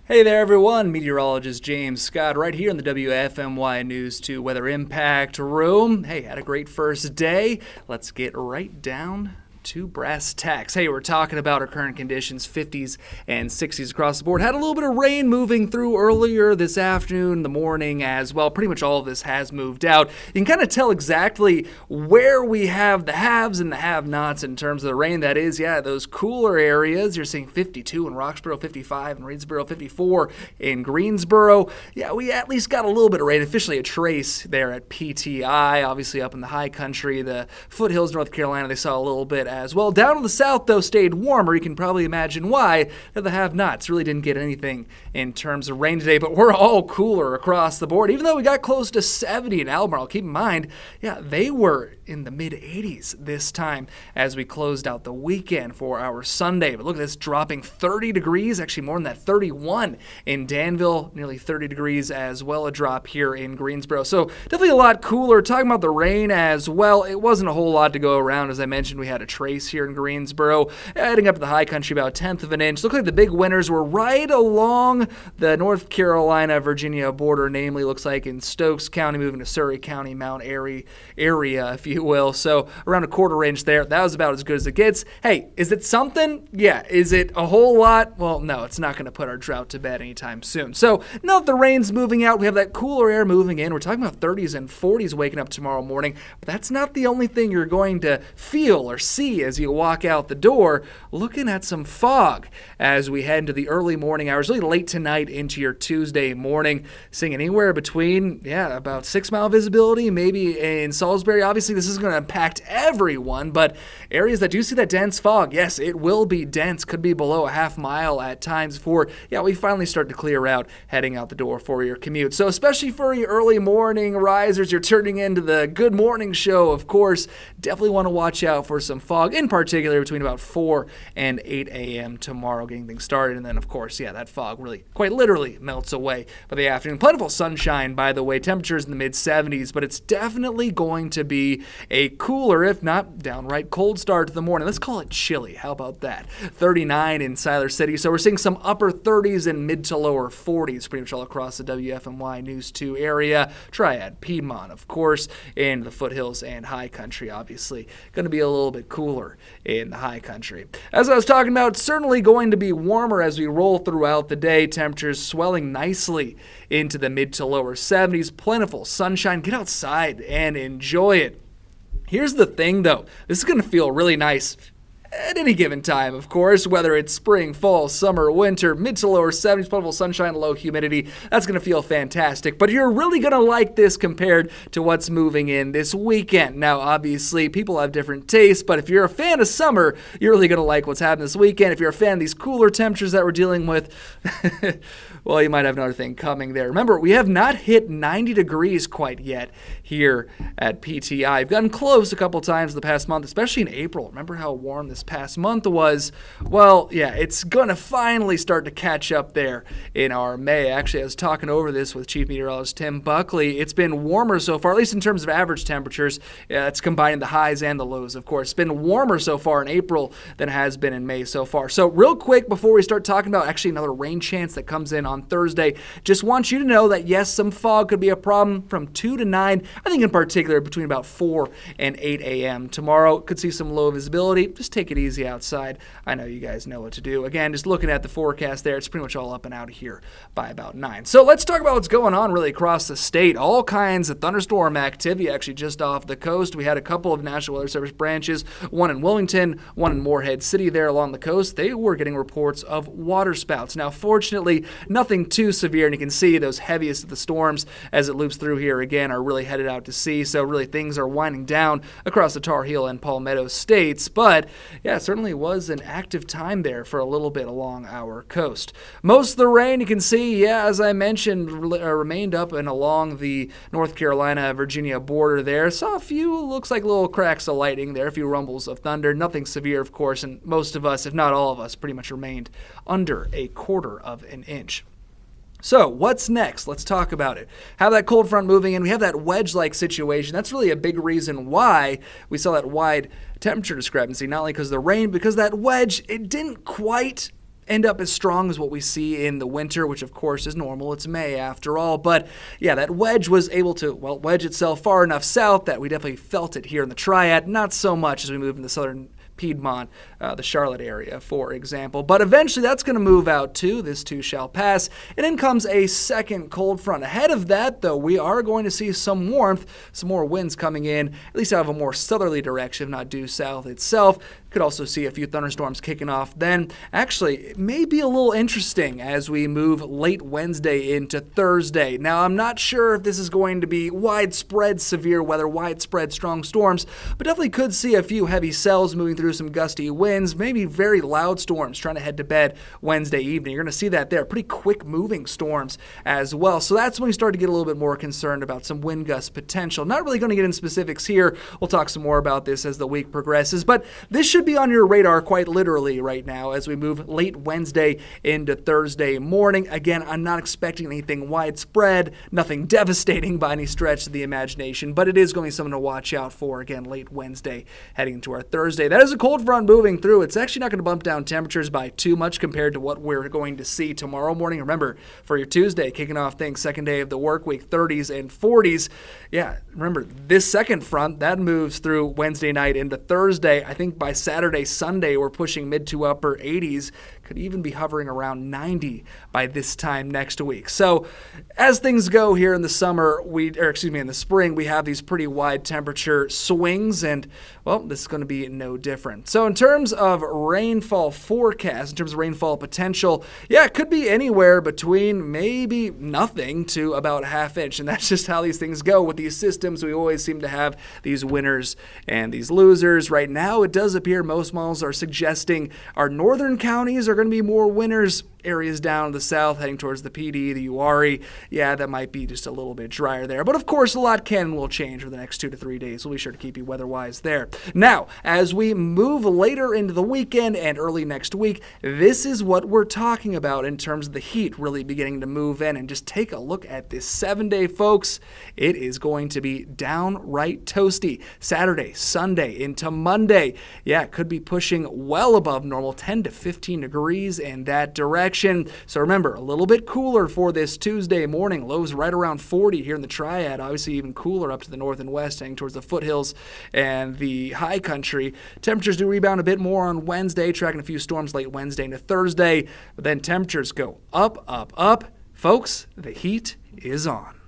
Hey there, everyone. Meteorologist James Scott right here in the WFMY News 2 Weather Impact Room. Hey, had a great first day. Let's get right down to brass tacks. Hey, we're talking about our current conditions, 50s and 60s across the board. Had a little bit of rain moving through earlier this afternoon, the morning as well. Pretty much all of this has moved out. You can kind of tell exactly where we have the haves and the have-nots in terms of the rain. That is, those cooler areas. You're seeing 52 in Roxborough, 55 in Reedsboro, 54 in Greensboro. Yeah, we at least got a little bit of rain, officially a trace there at PTI. Obviously up in the high country, the foothills, North Carolina, they saw a little bit as well. Down to the south, though, stayed warmer. You can probably imagine why. The have-nots really didn't get anything in terms of rain today, but we're all cooler across the board. Even though we got close to 70 in Albemarle, keep in mind, they were in the mid-80s this time as we closed out the weekend for our Sunday. But look at this, dropping 30 degrees, actually more than that, 31 in Danville, nearly 30 degrees as well, a drop here in Greensboro. So definitely a lot cooler. Talking about the rain as well, it wasn't a whole lot to go around. As I mentioned, we had a trace here in Greensboro, heading up to the high country about 1/10 of an inch. Looked like the big winners were right along the North Carolina-Virginia border, namely looks like in Stokes County, moving to Surrey County, Mount Airy area, if you will. So around a quarter inch there. That was about as good as it gets. Hey, is it something? Yeah. Is it a whole lot? Well, no, it's not going to put our drought to bed anytime soon. So now that the rain's moving out, we have that cooler air moving in. We're talking about 30s and 40s waking up tomorrow morning. But that's not the only thing you're going to feel or see as you walk out the door. Looking at some fog as we head into the early morning hours, really late tonight into your Tuesday morning. Seeing anywhere between, about 6 mile visibility, maybe in Salisbury. Obviously, this isn't going to impact everyone, but areas that do see that dense fog, yes, it will be dense. Could be below a half mile at times before, we finally start to clear out heading out the door for your commute. So especially for your early morning risers, you're turning into the good morning show, of course, definitely want to watch out for some fog, in particular between about 4 and 8 a.m. tomorrow, getting things started. And then, of course, that fog really quite literally melts away by the afternoon. Plentiful sunshine, by the way, temperatures in the mid-70s, but it's definitely going to be a cooler, if not downright cold start to the morning. Let's call it chilly. How about that? 39 in Siler City. So we're seeing some upper 30s and mid to lower 40s pretty much all across the WFMY News 2 area. Triad, Piedmont, of course, in the foothills and high country, obviously. Going to be a little bit cooler in the high country. As I was talking about, certainly going to be warmer as we roll throughout the day. Temperatures swelling nicely into the mid to lower 70s. Plentiful sunshine. Get outside and enjoy it. Here's the thing, though. This is going to feel really nice at any given time, of course, whether it's spring, fall, summer, winter, mid to lower 70s, plentiful sunshine, low humidity. That's going to feel fantastic. But you're really going to like this compared to what's moving in this weekend. Now, obviously, people have different tastes, but if you're a fan of summer, you're really going to like what's happening this weekend. If you're a fan of these cooler temperatures that we're dealing with, well, you might have another thing coming there. Remember, we have not hit 90 degrees quite yet here at PTI. I've gotten close a couple times the past month, especially in April. Remember how warm this past month was? Well, it's going to finally start to catch up there in our May. Actually, I was talking over this with Chief Meteorologist Tim Buckley. It's been warmer so far, at least in terms of average temperatures. It's combining the highs and the lows, of course. It's been warmer so far in April than it has been in May so far. So real quick, before we start talking about actually another rain chance that comes in on Thursday, just want you to know that, yes, some fog could be a problem from 2 to 9. I think in particular between about 4 and 8 a.m. tomorrow. Could see some low visibility. Just take it easy outside. I know you guys know what to do. Again, just looking at the forecast there, it's pretty much all up and out of here by about 9. So let's talk about what's going on really across the state. All kinds of thunderstorm activity actually just off the coast. We had a couple of National Weather Service branches, one in Wilmington, one in Morehead City there along the coast. They were getting reports of waterspouts. Now, fortunately, nothing too severe, and you can see those heaviest of the storms as it loops through here again are really headed out to sea. So really things are winding down across the Tar Heel and Palmetto states. But it certainly was an active time there for a little bit along our coast. Most of the rain you can see, as I mentioned, remained up and along the North Carolina-Virginia border there. Saw a few, looks like little cracks of lightning there, a few rumbles of thunder. Nothing severe, of course, and most of us, if not all of us, pretty much remained under a quarter of an inch. So what's next? Let's talk about it. Have that cold front moving in. We have that wedge-like situation. That's really a big reason why we saw that wide temperature discrepancy, not only because of the rain, because that wedge, it didn't quite end up as strong as what we see in the winter, which of course is normal. It's May after all. But yeah, that wedge was able to, wedge itself far enough south that we definitely felt it here in the Triad. Not so much as we move in the southern Piedmont, the Charlotte area, for example. But eventually that's going to move out too. This too shall pass. And in comes a second cold front. Ahead of that, though, we are going to see some warmth, some more winds coming in, at least out of a more southerly direction, not due south itself. Could also see a few thunderstorms kicking off then. Actually, it may be a little interesting as we move late Wednesday into Thursday. Now, I'm not sure if this is going to be widespread severe weather, widespread strong storms, but definitely could see a few heavy cells moving through some gusty winds, maybe very loud storms trying to head to bed Wednesday evening. You're going to see that there. Pretty quick moving storms as well. So that's when we start to get a little bit more concerned about some wind gust potential. Not really going to get into specifics here. We'll talk some more about this as the week progresses, but this should be on your radar quite literally right now as we move late Wednesday into Thursday morning. Again, I'm not expecting anything widespread, nothing devastating by any stretch of the imagination, but it is going to be something to watch out for, again, late Wednesday heading into our Thursday. That is a cold front moving through. It's actually not going to bump down temperatures by too much compared to what we're going to see tomorrow morning. Remember, for your Tuesday, kicking off things, second day of the work week, 30s and 40s. Yeah, remember, this second front, that moves through Wednesday night into Thursday. I think by Saturday, Sunday, we're pushing mid to upper 80s. Could even be hovering around 90 by this time next week. So as things go here in the summer, in the spring, we have these pretty wide temperature swings, and well, this is going to be no different. So in terms of rainfall forecast, in terms of rainfall potential, yeah, it could be anywhere between maybe nothing to about ½ inch, and that's just how these things go with these systems. We always seem to have these winners and these losers. Right now, it does appear most models are suggesting our northern counties are going to be more winners. Areas down to the south heading towards the PD, the Uwharrie, yeah, that might be just a little bit drier there. But of course, a lot can and will change for the next 2 to 3 days. We'll be sure to keep you weather-wise there. Now, as we move later into the weekend and early next week, this is what we're talking about in terms of the heat really beginning to move in. And just take a look at this 7-day, folks. It is going to be downright toasty. Saturday, Sunday into Monday. Yeah, it could be pushing well above normal, 10 to 15 degrees in that direction. So remember, a little bit cooler for this Tuesday morning. Lows right around 40 here in the Triad. Obviously even cooler up to the north and west, heading towards the foothills and the high country. Temperatures do rebound a bit more on Wednesday, tracking a few storms late Wednesday into Thursday. But then temperatures go up, up, up. Folks, the heat is on.